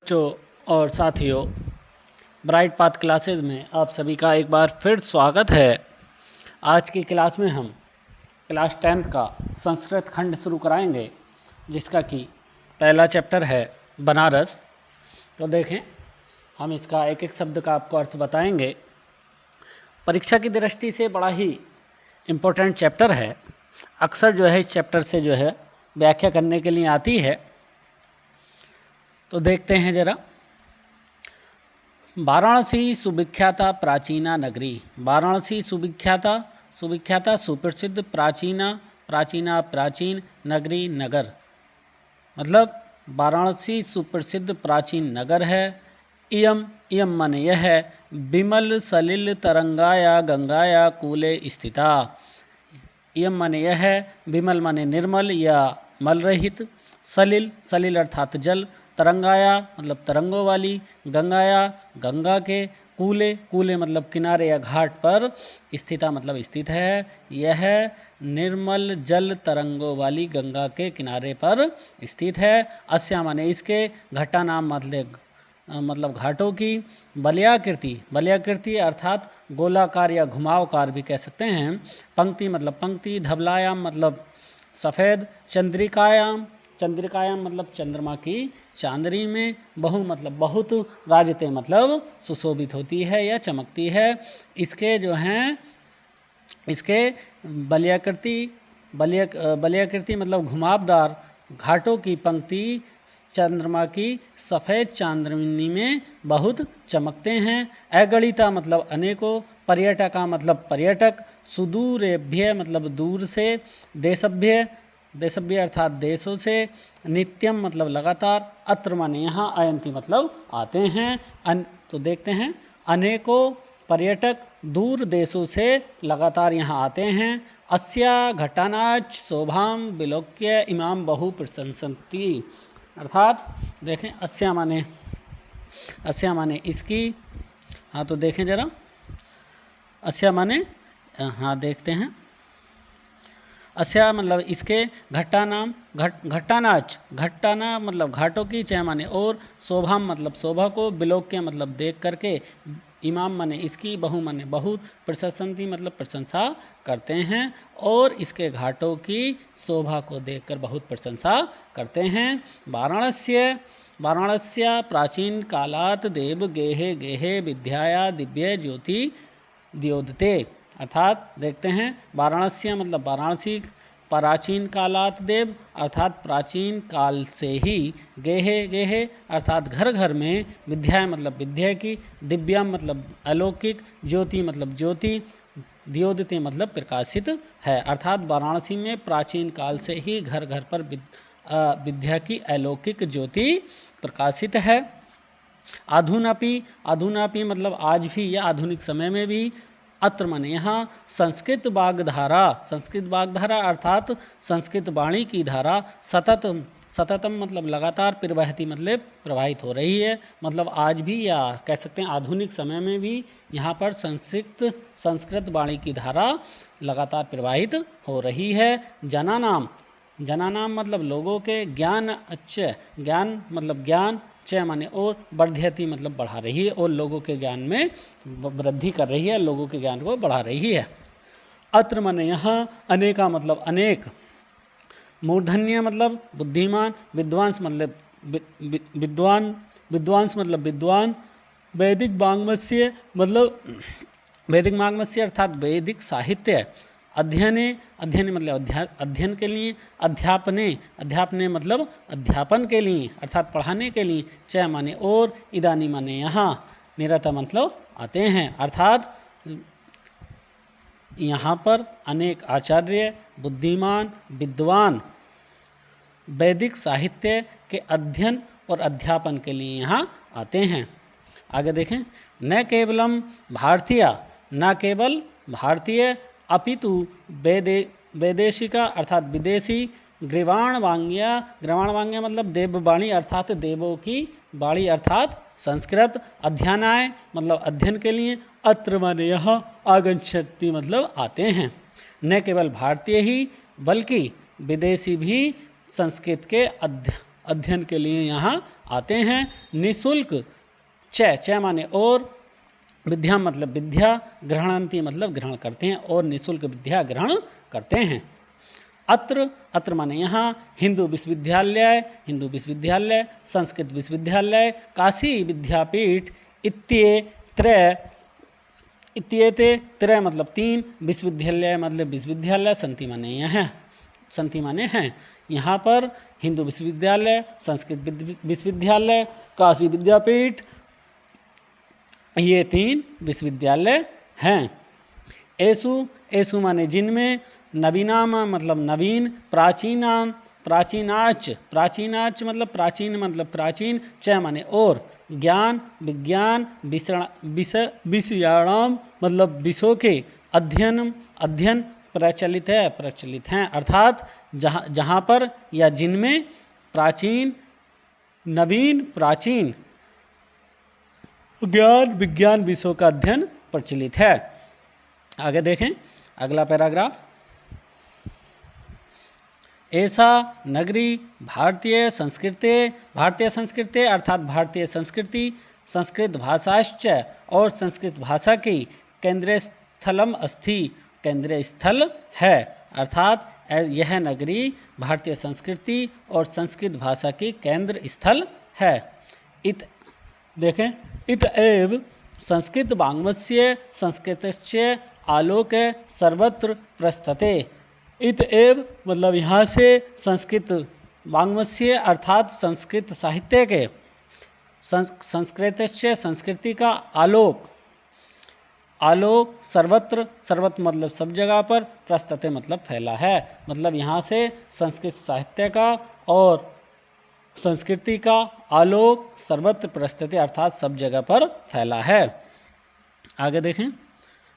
बच्चों और साथियों, ब्राइट पाथ क्लासेस में आप सभी का एक बार फिर स्वागत है। आज की क्लास में हम क्लास 10th का संस्कृत खंड शुरू कराएंगे, जिसका कि पहला चैप्टर है बनारस। तो देखें, हम इसका एक एक शब्द का आपको अर्थ बताएंगे। परीक्षा की दृष्टि से बड़ा ही इम्पोर्टेंट चैप्टर है। अक्सर जो है इस चैप्टर से जो है व्याख्या करने के लिए आती है। तो देखते हैं जरा। वाराणसी सुविख्याता प्राचीना नगरी। वाराणसी सुविख्याता सुप्रसिद्ध, प्राचीना प्राचीन, नगरी नगर। मतलब वाराणसी सुप्रसिद्ध प्राचीन नगर है। इयम मन यह है, विमल सलिल तरंगाया गंगाया कूले स्थिता। इयम मन यह है, विमल माने निर्मल या मल रहित, सलिल अर्थात जल, तरंगाया मतलब तरंगों वाली, गंगाया गंगा के, कूले मतलब किनारे या घाट पर, स्थिता मतलब स्थित है। यह निर्मल जल तरंगों वाली गंगा के किनारे पर स्थित है। अस्या माने इसके, घट्टा नाम मतलब घाटों की, बलयाकृति अर्थात गोलाकार या घुमावकार भी कह सकते हैं। पंक्ति मतलब पंक्ति, धवलायाम मतलब सफ़ेद, चंद्रिकायाम मतलब चंद्रमा की चांदनी में, बहु मतलब बहुत, राजते मतलब सुशोभित होती है या चमकती है। इसके जो हैं, इसके बलयाकृति मतलब घुमावदार घाटों की पंक्ति चंद्रमा की सफ़ेद चांदनी में बहुत चमकते हैं। अगणिता मतलब अनेकों, पर्यटका मतलब पर्यटक, सुदूरेभ्य मतलब दूर से, देशभ्य अर्थात देशों से, नित्यम मतलब लगातार, अत्र माने यहाँ, अयंती मतलब आते हैं। तो देखते हैं, अनेकों पर्यटक दूर देशों से लगातार यहाँ आते हैं। अस्या घटानाच शोभाम विलोक्य इमाम बहु प्रशंसन्ति। अर्थात देखें, अस्या माने इसकी, हाँ तो देखें जरा, अस्या माने, हाँ देखते हैं, अस्या मतलब इसके, घट्टाना मतलब घाटों की, चय माने और, शोभाम मतलब शोभा को, विलोक्य मतलब देख करके, इमाम माने इसकी, बहु माने बहुत, प्रशंसन्ति मतलब प्रशंसा करते हैं, और इसके घाटों की शोभा को देखकर बहुत प्रशंसा करते हैं। वाराणस्या प्राचीन कालात देव गेहे विद्याया दिव्य ज्योति द्योतते। अर्थात देखते हैं, वाराणसी मतलब वाराणसी, प्राचीन कालात देव अर्थात प्राचीन काल से ही, गेहे अर्थात घर घर में, विद्या मतलब विद्या की, दिव्याम मतलब अलौकिक, ज्योति मतलब ज्योति, द्योतते मतलब प्रकाशित है। अर्थात वाराणसी में प्राचीन काल से ही घर घर पर विद्या की अलौकिक ज्योति प्रकाशित है। अधुनापि मतलब आज भी या आधुनिक समय में भी, अत्र माने यहाँ, संस्कृत वाग्धारा अर्थात संस्कृत वाणी की धारा, सततम मतलब लगातार, प्रवहती मतलब प्रवाहित हो रही है। मतलब आज भी या कह सकते हैं आधुनिक समय में भी यहाँ पर संस्कृत वाणी की धारा लगातार प्रवाहित हो रही है। जनानाम मतलब लोगों के, ज्ञान मतलब ज्ञान, चय माने और, वर्ध्यति मतलब बढ़ा रही है, और लोगों के ज्ञान में वृद्धि कर रही है, लोगों के ज्ञान को बढ़ा रही है। अत्र माने यहाँ, अनेका मतलब अनेक, मूर्धन्य मतलब बुद्धिमान, विद्वांस मतलब विद्वान, वैदिक वाङ्मय अर्थात वैदिक साहित्य, अध्ययन मतलब अध्ययन के लिए, अध्यापने मतलब अध्यापन के लिए अर्थात पढ़ाने के लिए, चय माने और, इदानी माने यहाँ, निरता मतलब आते हैं। अर्थात यहाँ पर अनेक आचार्य, बुद्धिमान, विद्वान वैदिक साहित्य के अध्ययन और अध्यापन के लिए यहाँ आते हैं। आगे देखें, न केवल भारतीय अपितु वैदेशिका अर्थात विदेशी, ग्रीवाण वांग्या मतलब देववाणी अर्थात देवों की वाणी अर्थात संस्कृत, अध्ययनाय मतलब अध्ययन के लिए, अत्र माने यहाँ, आगच्छति मतलब आते हैं। न केवल भारतीय ही बल्कि विदेशी भी संस्कृत के अध्ययन के लिए यहाँ आते हैं। निःशुल्क च माने और, विद्या मतलब विद्या, ग्रहणंती मतलब ग्रहण करते हैं और निःशुल्क विद्या ग्रहण करते हैं। अत्र माने यहाँ, हिंदू विश्वविद्यालय, संस्कृत विश्वविद्यालय, काशी विद्यापीठ इत्येते त्रय मतलब तीन, विश्वविद्यालय मतलब विश्वविद्यालय, संति माने हैं। यहाँ पर हिंदू विश्वविद्यालय, संस्कृत विश्वविद्यालय, काशी विद्यापीठ, ये 3 विश्वविद्यालय हैं। एसु माने जिनमें, नवीनाम मतलब नवीन, प्राचीनाच मतलब प्राचीन, च माने और, ज्ञान विज्ञान, विषयाणाम मतलब विषयों के, अध्ययन प्रचलित हैं, अर्थात जहाँ पर या जिनमें प्राचीन, नवीन, प्राचीन, ज्ञान विज्ञान विषयों का अध्ययन प्रचलित है। आगे देखें अगला पैराग्राफ। ऐसा नगरी भारतीय संस्कृति अर्थात भारतीय संस्कृति, संस्कृत भाषाश्च और संस्कृत भाषा की केंद्रीय स्थल है, अर्थात यह नगरी भारतीय संस्कृति और संस्कृत भाषा की केंद्र स्थल है। देखें इत एव संस्कृत वाङ्मयस्य संस्कृतस्य आलोके सर्वत्र प्रस्तते। इत एव मतलब यहाँ से संस्कृत वाङ्मयस्य अर्थात संस्कृत साहित्य के, संस्कृतस्य संस्कृति का आलोक सर्वत्र मतलब सब जगह पर, प्रस्तते मतलब फैला है, मतलब यहाँ से संस्कृत साहित्य का और संस्कृति का आलोक सर्वत्र प्रस्तुति अर्थात सब जगह पर फैला है। आगे देखें।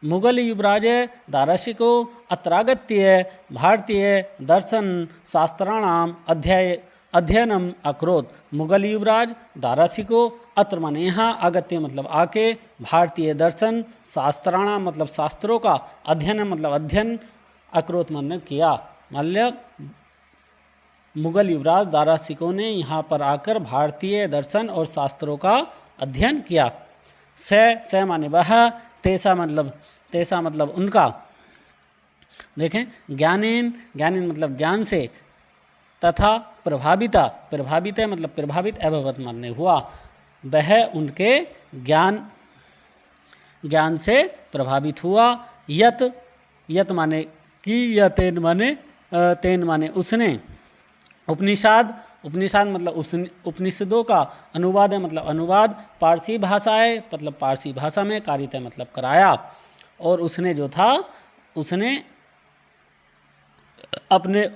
मुगल युवराज दाराशिको अत्रागत्य भारतीय दर्शन शास्त्राणाम अध्ययनम अकरोत्। मुगल युवराज दाराशिको अत्र माने यहाँ, अगत्य मतलब आके, भारतीय दर्शन शास्त्राणाम मतलब शास्त्रों का, अध्ययन मतलब अध्ययन, अकरोत् मतलब किया, मतलब मुगल युवराज दाराशिकों ने यहाँ पर आकर भारतीय दर्शन और शास्त्रों का अध्ययन किया। से माने वह, तेसा मतलब उनका। देखें ज्ञानेन मतलब ज्ञान से, तथा प्रभाविता मतलब प्रभावित अभवत माने हुआ, वह उनके ज्ञान से प्रभावित हुआ। यत माने कि, या तेन माने उसने, उपनिषद मतलब उपनिषदों का, अनुवाद है मतलब अनुवाद, पारसी भाषा है मतलब पारसी भाषा में, कारित है मतलब कराया, और उसने अपने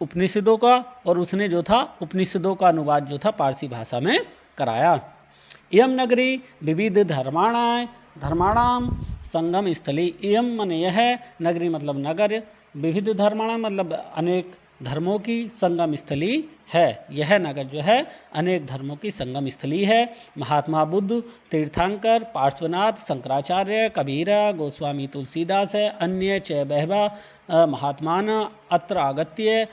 उपनिषदों का, और उसने जो था उपनिषदों का अनुवाद जो था पारसी भाषा में कराया। इयम नगरी विविध धर्माणाम संगम स्थली। इयम माने यह, नगरी मतलब नगर, विविध धर्माणाम मतलब अनेक धर्मों की संगम स्थली है। यह नगर जो है अनेक धर्मों की संगम स्थली है। महात्मा बुद्ध, तीर्थंकर, पार्श्वनाथ, शंकराचार्य, कबीरा, गोस्वामी तुलसीदास, अन्य च बहवा महात्मान अत्र आगत्य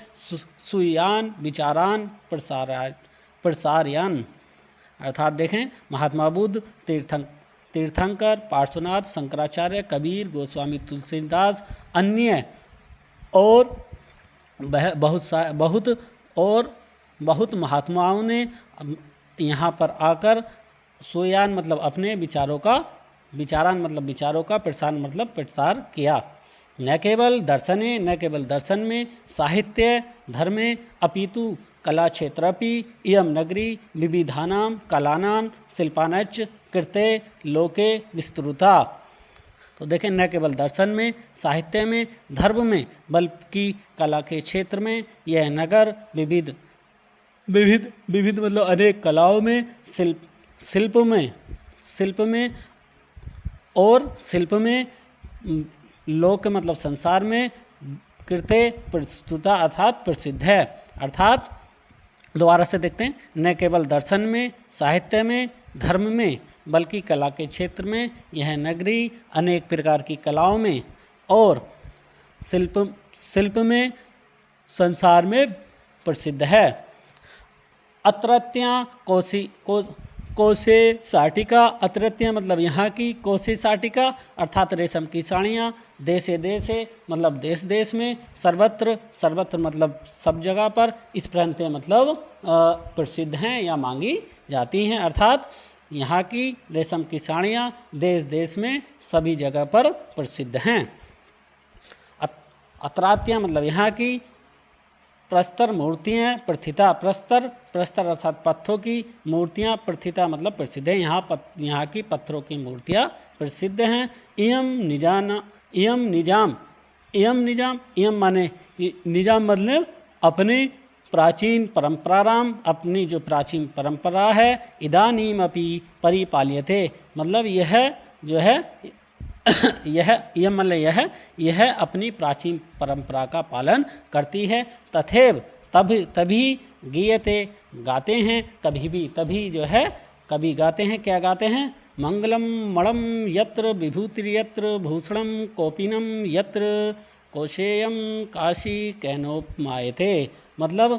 सुयान विचारान प्रसारयन्। अर्थात देखें, महात्मा बुद्ध, तीर्थंकर, पार्श्वनाथ, शंकराचार्य, कबीर, गोस्वामी तुलसीदास, अन्य और बहुत महात्माओं ने यहाँ पर आकर सुयान मतलब अपने विचारान मतलब विचारों का, प्रसार मतलब प्रसार किया। न केवल दर्शन में, साहित्य धर्मे, अपितु कला क्षेत्रपि इयं नगरी विविधानां कलानां शिल्पानांच कृते लोके विस्तृता। तो देखें, न केवल दर्शन में, साहित्य में, धर्म में, बल्कि कला के क्षेत्र में यह नगर विविध मतलब अनेक कलाओं में, शिल्प में, लोक मतलब संसार में, कृते प्रस्तुता अर्थात प्रसिद्ध है। अर्थात दोबारा से देखते हैं, न केवल दर्शन में, साहित्य में, धर्म में, बल्कि कला के क्षेत्र में यह नगरी अनेक प्रकार की कलाओं में और शिल्प में, संसार में प्रसिद्ध है। अत्रत्या कोसे साटिका, अत्रत्य मतलब यहाँ की, कोसे साटिका अर्थात रेशम की साड़ियाँ, देशे देशे मतलब देश देश में, सर्वत्र सर्वत्र मतलब सब जगह पर, इस प्रांत्य मतलब प्रसिद्ध हैं या मांगी जाती हैं, अर्थात यहाँ की रेशम की साड़ियाँ देश देश में सभी जगह पर प्रसिद्ध हैं। अत्रात्या मतलब यहाँ की, प्रस्तर मूर्तियाँ, प्रथिता प्रस्तर, प्रस्तर अर्थात पत्थरों की मूर्तियाँ, प्रथिता मतलब प्रसिद्ध है, यहाँ की पत्थरों की मूर्तियाँ प्रसिद्ध हैं। इयम निजाम, इयम माने निजाम मतलब अपने प्राचीन परंपराराम, अपनी जो प्राचीन परंपरा है, इदानीम अपि परिपाल्यते मतलब यह जो है यह मतलब यह अपनी प्राचीन परंपरा का पालन करती है। तथैव तभी गीयते गाते हैं, कभी भी तभी जो है कभी गाते हैं, क्या गाते हैं, मंगलम मणम यत्र विभूतिर्यत्र भूषणम कौपीनम यत्र कौशेयम काशी कैनोपमायते मतलब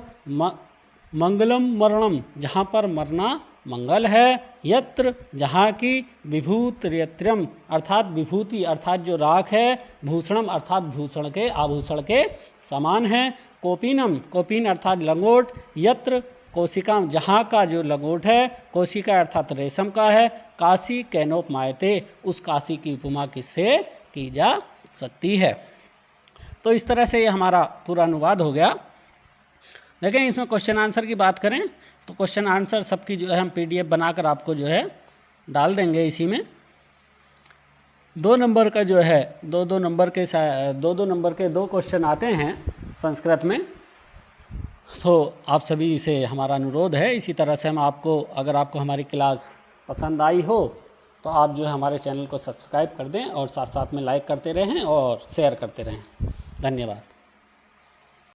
मंगलम मरणम जहाँ पर मरना मंगल है, यत्र जहाँ की, विभूतिर्यत्रम अर्थात विभूति अर्थात जो राख है, भूषणम अर्थात भूषण के आभूषण के समान है, कौपीनम कौपीन अर्थात लंगोट, यत्र कोशिका जहाँ का जो लंगोट है, कोशिका अर्थात रेशम का है, काशी कैनोपमायते उस काशी की उपमा किससे की जा सकती है। तो इस तरह से ये हमारा पूरा अनुवाद हो गया। देखें इसमें क्वेश्चन आंसर की बात करें तो क्वेश्चन आंसर सबकी जो है हम PDF बनाकर आपको जो है डाल देंगे। इसी में 2 नंबर का जो है 2 नंबर के 2 क्वेश्चन आते हैं संस्कृत में। तो आप सभी से हमारा अनुरोध है, इसी तरह से हम आपको, अगर आपको हमारी क्लास पसंद आई हो तो आप जो है हमारे चैनल को सब्सक्राइब कर दें और साथ साथ में लाइक करते रहें और शेयर करते रहें। धन्यवाद।